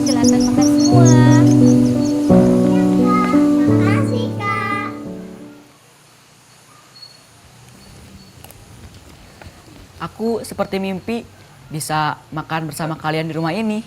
Silakan makan semua. Makasih, Kak. Aku seperti mimpi bisa makan bersama kalian di rumah ini.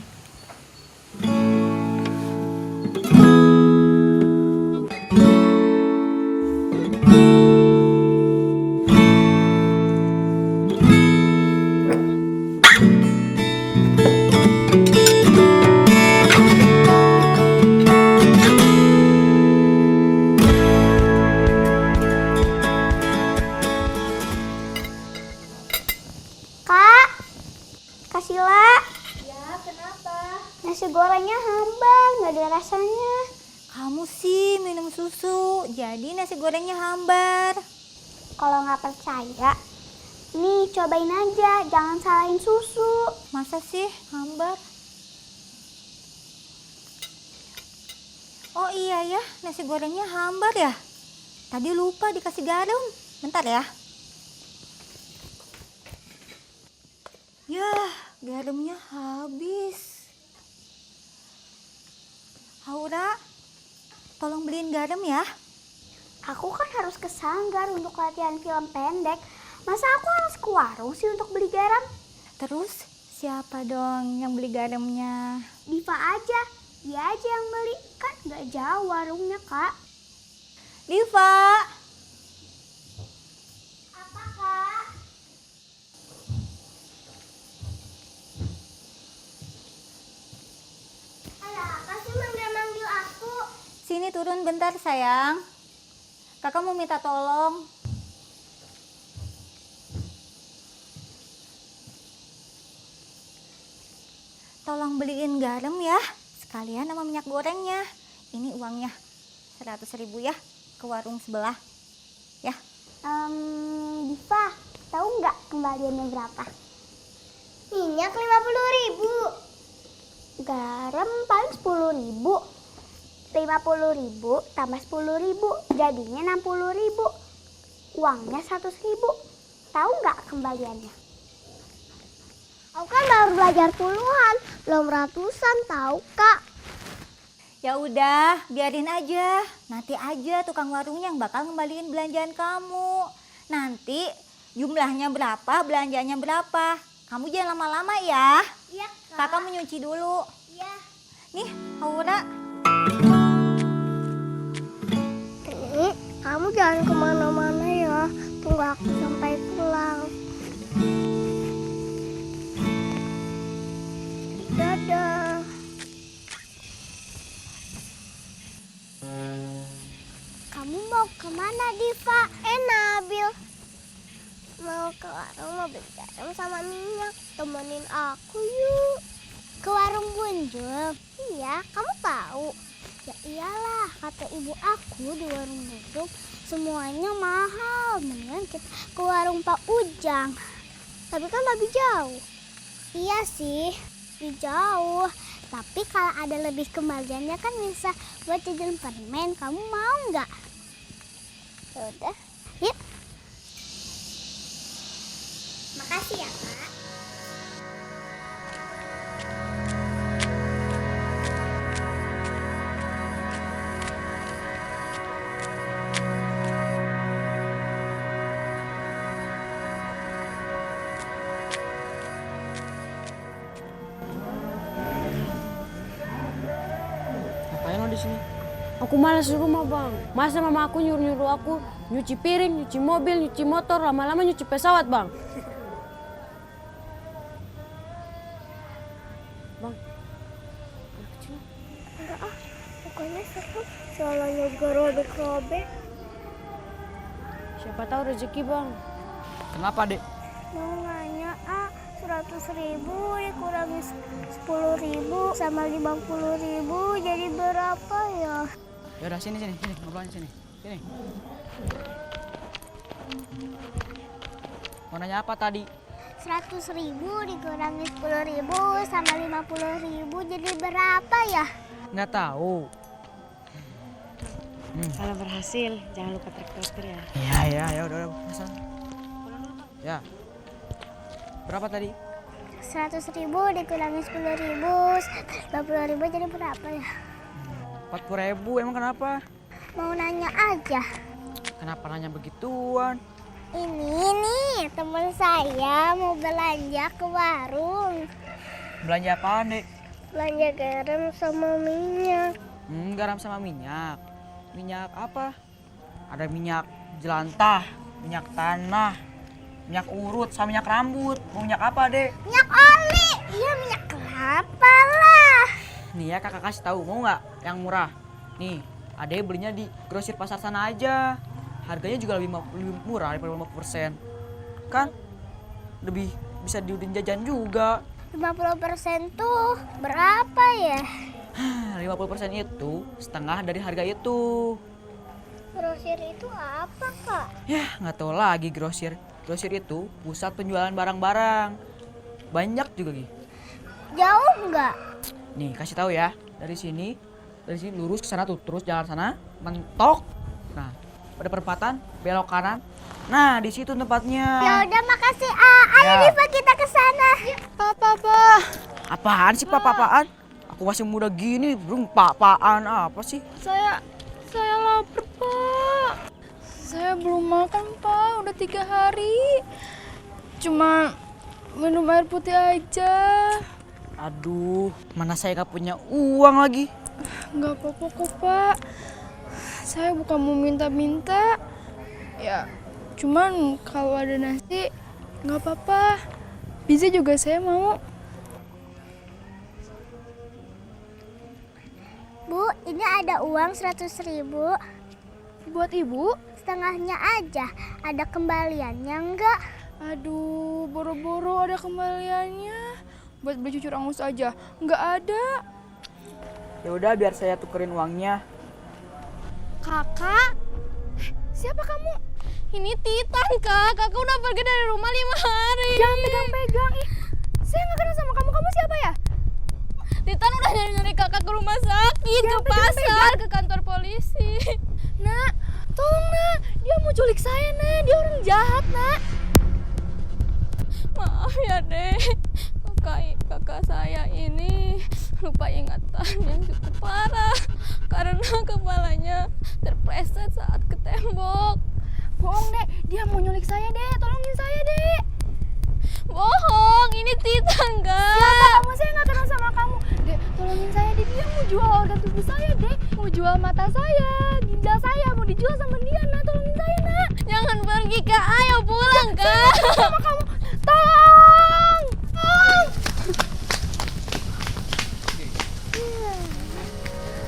Kak, Kasila, Ya, kenapa? nasi gorengnya hambar, nggak ada rasanya. Kamu sih minum susu, jadi nasi gorengnya hambar. Kalau nggak percaya, nih cobain aja, jangan salahin susu. Masa sih hambar? Oh iya ya, nasi gorengnya hambar ya. Tadi lupa dikasih garam. Bentar ya. Yah, garamnya habis. Haura, tolong beliin garam ya. Aku kan harus ke Sanggar untuk latihan film pendek. Masa aku harus ke warung sih untuk beli garam? Terus siapa dong yang beli garamnya? Diva aja, dia aja yang beli. Kan nggak jauh warungnya, Kak. Diva. Apa, Kak? Ada apa sih manggil-manggil aku? Sini turun bentar sayang. Kakak mau minta tolong. Tolong beliin garam ya. Sekalian sama minyak gorengnya. Ini uangnya 100.000 ya. Ke warung sebelah. Ya. Diva, tahu nggak kembaliannya berapa? Minyak 50.000. Garam paling 10.000. 50.000 tambah 10.000 jadinya 60.000. Uangnya 100.000. Tahu nggak kembaliannya? Aku kan baru belajar puluhan, belum ratusan tahu, Kak. Ya udah, biarin aja. Nanti aja tukang warungnya yang bakal ngembaliin belanjaan kamu. Nanti jumlahnya berapa, belanjanya berapa. Kamu jangan lama-lama ya. Iya, Kakak mau nyuci dulu. Iya. Nih, Aura. Kamu jangan kemana-mana ya. Tunggu aku sampai pulang. Dadah. Kamu mau kemana, Diva? Nabil. Mau ke warung mau beli garam sama minyak. Temenin aku yuk. Ke warung Bunjul? Iya, kamu tahu. Ya iyalah, kata ibu aku di warung Bunjul semuanya mahal. Mendingan kita ke warung Pak Ujang. Tapi kan lebih jauh. Iya sih, lebih jauh. Tapi kalau ada lebih kembaliannya kan bisa buat jajan permen. Kamu mau nggak? Ya udah, yuk. Makasih ya, Kak. Ngapain lo di sini? Aku malas di rumah bang. Masa mama aku nyuruh-nyuruh aku nyuci piring, nyuci mobil, nyuci motor, lama-lama nyuci pesawat bang. Bang, anak kecil. Enggak ah, pokoknya seru. Soalnya juga robek-robek. Siapa tahu rezeki bang. Kenapa, Dek? Mau nanya 100.000 dikurangi 10.000 sama 50.000 jadi berapa ya? Ya udah sini ngobrolin sini. Sini. Mau nanya apa tadi? 100.000 dikurangi 10.000 sama 50.000 jadi berapa ya? Nggak tahu. Kalau berhasil, jangan lupa traktir ya. Ya udah pesan. Ya. Berapa tadi? 100.000 dikurangi 10.000, 20.000 jadi berapa ya? 40.000, emang kenapa? Mau nanya aja. Kenapa nanya begituan? Ini nih teman saya mau belanja ke warung. Belanja apaan, Dek? Belanja garam sama minyak. Garam sama minyak. Minyak apa? Ada minyak jelantah, minyak tanah, minyak urut, sama minyak rambut. Mau minyak apa, Dek? Minyak oli. Iya minyak kelapa lah. Nih ya, kakak kasih tahu, mau nggak yang murah? Nih, Ade belinya di grosir pasar sana aja. Harganya juga lebih murah daripada 50%. Kan lebih bisa diudin jajan juga. 50% tuh berapa ya? 50% itu setengah dari harga itu. Grosir itu apa, Kak? Ya, nggak tahu lagi grosir. Grosir itu pusat penjualan barang-barang. Banyak juga, Gi. Jauh nggak? Nih, kasih tahu ya. Dari sini lurus ke sana tuh, terus jalan sana, mentok. Nah, pada perempatan belok kanan. Nah, di situ tempatnya. Ya udah makasih. Ayo Ya. Diva kita ke sana. Papa. Apaan sih papa-apaan? Aku masih muda gini, belum pak-apaan apa sih? Saya lapar, Pak. Saya belum makan, Pak. Udah 3 hari. Cuma minum air putih aja. Aduh, mana saya gak punya uang lagi. Nggak apa-apa kok, Pak. Saya bukan mau minta-minta. Ya, cuman kalau ada nasi, nggak apa-apa. Bisa juga saya mau. Bu, ini ada uang 100.000. Buat ibu? Setengahnya aja. Ada kembaliannya enggak? Aduh, boro-boro ada kembaliannya. Buat beli cucur angus aja. Nggak ada. Ya udah, biar saya tukerin uangnya. Kakak? Siapa kamu? Ini Titan, Kak. Kakak udah pergi dari rumah 5 hari. Jangan pegang-pegang. Ih, saya nggak kenal sama kamu. Kamu siapa ya? Titan udah nyari-nyari kakak ke rumah sakit, ke pasar, ke kantor polisi. Nak, tolong nak. Dia mau culik saya, nak. Dia orang jahat, nak. Maaf ya, Dek. Kakak saya ini lupa ingatan yang cukup parah karena kepalanya terpleset saat ke tembok. Bohong, Dek. Dia mau nyulik saya, Dek. Tolongin saya, Dek. Bohong, ini Titan, Kak. Siapa kamu? Saya nggak kenal sama kamu. Dek, tolongin saya, Dek. Dia mau jual organ tubuh saya, Dek. Mau jual mata saya, ginjal saya. Mau dijual sama dia, nak. Tolongin saya, nak. Jangan pergi, Kak. Ayo pulang, Kak. Sama kamu. Tolong! Tolong!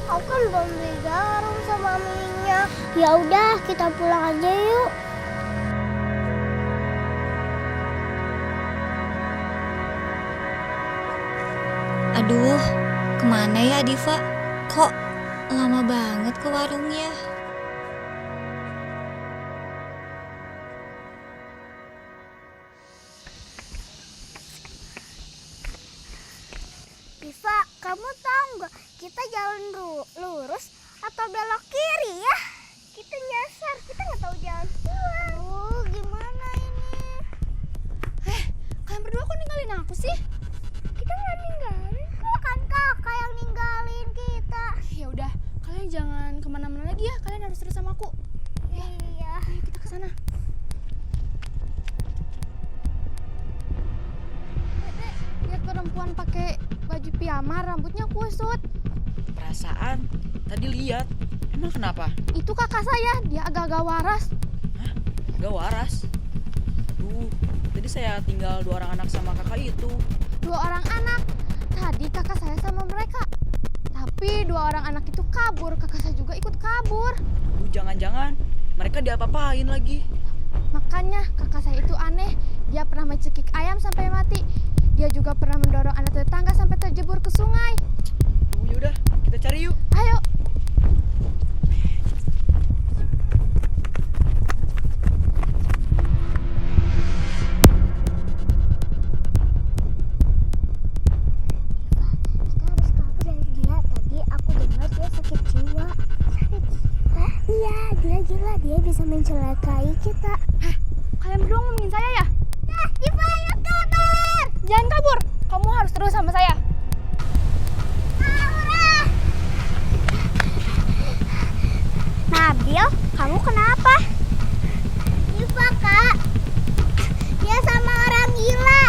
Aku kan belum beli garam sama minyak. Ya udah, kita pulang aja yuk. Aduh, kemana ya Diva? Kok lama banget ke warungnya? Diva, kamu tahu nggak kita jalan lurus atau belok kiri ya? Kita nyasar, kita nggak tahu jalan pulang. Gimana ini? Kalian berdua kok ninggalin aku sih? Kita nggak ninggalin kok, kan kakak yang ninggalin kita. Ya udah, kalian jangan kemana-mana lagi ya. Kalian harus terus sama aku. Iya. Ayo kita ke sana. Dek, lihat perempuan pakai baju piyama, rambutnya kusut. Perasaan tadi lihat. Emang kenapa? Itu kakak saya, dia agak-agak waras. Hah? Gak waras? Duh, tadi saya tinggal 2 orang anak sama kakak itu. 2 orang anak. Tadi kakak saya sama mereka. Tapi 2 orang anak itu kabur. Kakak saya juga ikut kabur. Jangan-jangan mereka diapa-apain lagi. Makanya kakak saya itu aneh. Dia pernah mencekik ayam sampai mati. Dia juga pernah mendorong anak tetangga sampai terjebur ke sungai. Yaudah, kita cari yuk. Ayo. Kita harus kabur dari dia. Tadi aku dengar dia sakit jiwa. Sakit jiwa? Iya, dia gila. Dia bisa mencelakai kita. Kalian berdua ngomongin saya ya? Diva, ayo kabur! Jangan kabur. Kamu harus terus sama saya. Nabil, kamu kenapa? Diva, Kak. Dia sama orang gila.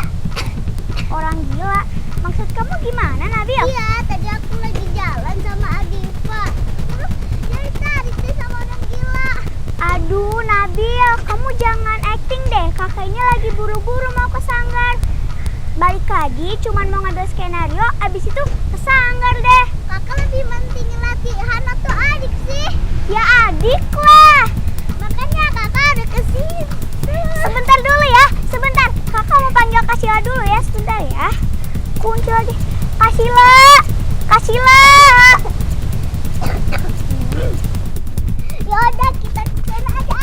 Orang gila? Maksud kamu gimana, Nabil? Iya, tadi aku lagi jalan sama Adifa. Terus dia ditarik deh sama orang gila. Aduh, Nabil, kamu jangan acting deh. Kakaknya lagi buru-buru mau ke sanggar. Balik lagi, cuman mau ngambil skenario, abis itu ke sanggar deh. Kakak lebih mentingin latihan atau adik sih? Ya adik lah. Makanya kakak udah kesini. Sebentar dulu ya, sebentar. Kakak mau panggil Kasila dulu ya, sebentar ya. Kunci lagi. Kasila, Kasila. Yaudah, kita kesana aja.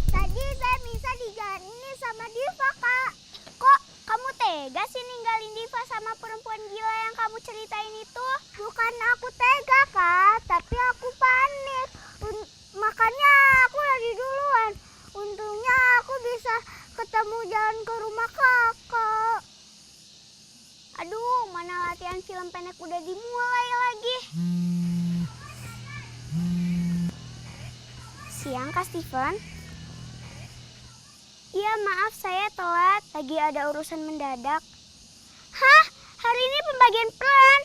Tadi saya bisa dijaring sama Diva, Kak. Kok kamu tega sih ninggalin Diva sama perempuan gila yang kamu ceritain itu? Bukan aku tega, Kak, tapi aku panik. Makanya aku lari duluan. Untungnya aku bisa ketemu jalan ke rumah Kakak. Aduh, mana latihan film pendek udah dimulai lagi. Siang, Kak Steven. Iya, maaf saya telat. Lagi ada urusan mendadak. Hah? Hari ini pembagian peran?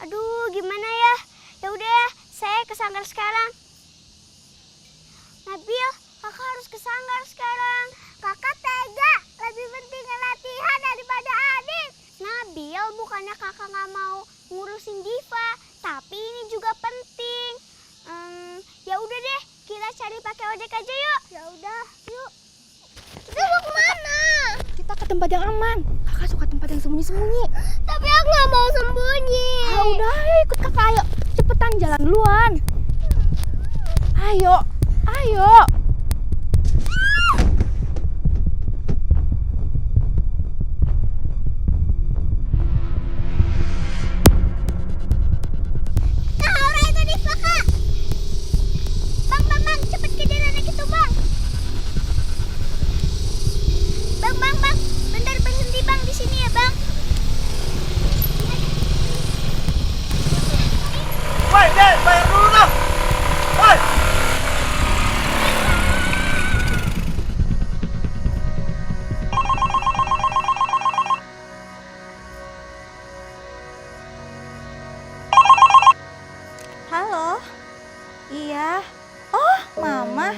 Aduh, gimana ya? Ya udah, saya ke sanggar sekarang. Nabil, kakak harus ke sanggar sekarang. Kakak tega, lebih penting latihan daripada adik. Nabil, bukannya kakak nggak mau ngurusin Diva, tapi ini juga penting. Ya udah deh, kita cari pakai ojek aja yuk. Ya udah, yuk. Kita mau kemana? Kita ke tempat yang aman. Kakak suka tempat yang sembunyi-sembunyi. Tapi aku nggak mau sembunyi. Ah, udah, ayo ikut kakak, ayo. Cepetan jalan duluan. Ayo, ayo. Aura itu Diva, Kak. Bang, cepet kejar anak itu, Bang. Bang. Bentar berhenti, Bang, di sini ya, Bang. Woi, Dek, bayar dulu dong. Woi. Halo? Iya. Oh, Mama.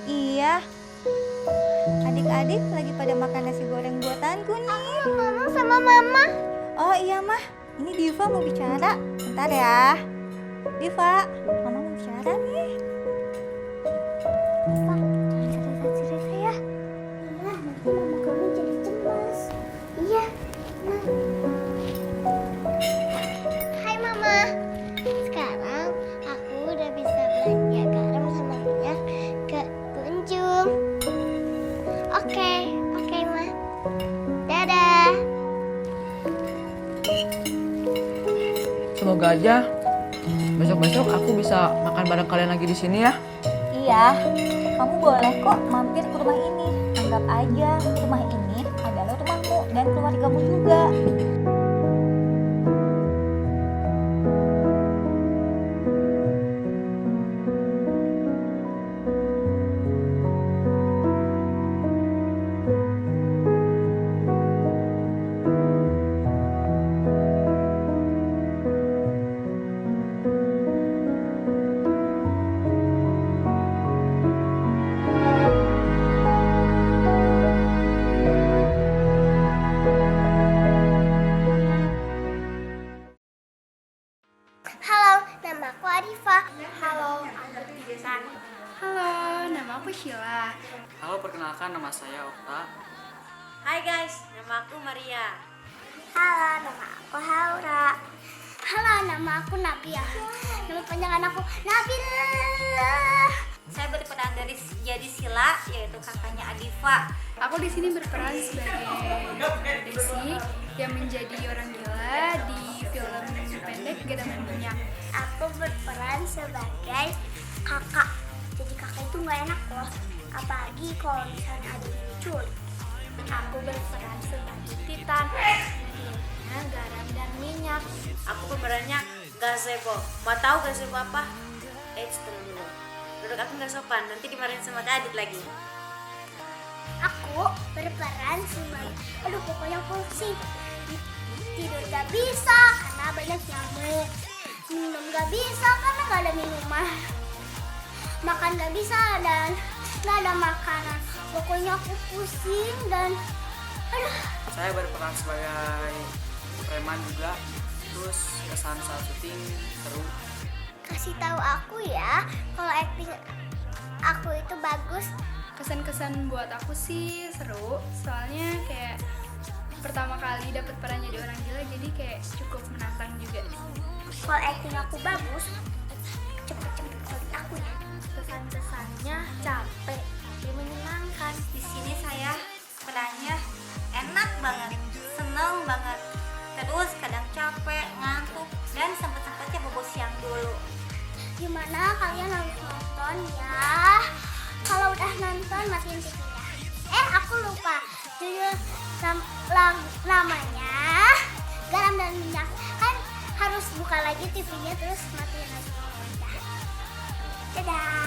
Iya. Adik-adik lagi pada makan nasi goreng buatanku nih. Ngomong sama Mama. Oh iya, Mah. Ini Diva mau bicara. Bentar ya. Diva, Mama mau bicara nih. Diva, jangan cerita ya. Iya, nanti Mama kamu jadi cemas. Iya. Hai Mama. Sekarang aku udah bisa belanja garam sama minyak ke Gunjung. Oke, Ma. Dadah. Semoga aja besok-besok aku bisa makan bareng kalian lagi di sini ya. Iya, kamu boleh kok mampir ke rumah ini. Anggap aja rumah ini adalah rumahmu dan keluargamu juga. Halo, nama aku Arifa. Halo, aku Tigesan. Halo, nama aku Sheila. Halo, perkenalkan nama saya Okta. Hai guys, nama aku Maria. Halo, nama aku Haura. Halo, nama aku Nabila. Nama panjangan aku Nabila. Saya berperan dari jadi Sila, yaitu kakaknya Adifa. Aku di sini berperan sebagai Desi yang menjadi orang gila di film pendek Gerakan Minyak. Aku berperan sebagai kakak. jadi kakak itu nggak enak loh. Apalagi kalau misalnya ada yang diculik. Aku berperan sebagai Titan. Jadinya garam dan minyak. Aku pemerannya gazebo. Mau tahu gazebo apa? Tunggu dulu. Duduk aku nggak sopan, nanti dimarahin sama Kak Adit lagi. Aku berperan sebagai, aduh pokoknya pusing. Tidur gak bisa karena banyak nyamuk. Minum gak bisa karena gak ada minuman. Makan gak bisa dan gak ada makanan. Pokoknya aku pusing dan aduh. Saya berperan sebagai preman juga. Terus kesan saat syuting seru. Kasih tahu aku ya kalau acting aku itu bagus. Kesan-kesan buat aku sih seru, soalnya kayak pertama kali dapat peran jadi orang gila, jadi kayak cukup menantang juga. Kalau acting aku bagus, cepet-cepet kulit aku ya. Kesan-kesannya capek tapi menyenangkan. Di sini saya perannya enak banget, seneng banget. Terus kadang capek, ngantuk, dan sempet-sempetnya bobo siang dulu. Gimana kalian harus nonton ya? Kalau udah nonton matiin TV-nya. Aku lupa judul namanya Garam dan Minyak. Kan harus buka lagi TV-nya terus matiin lagi. Dadah.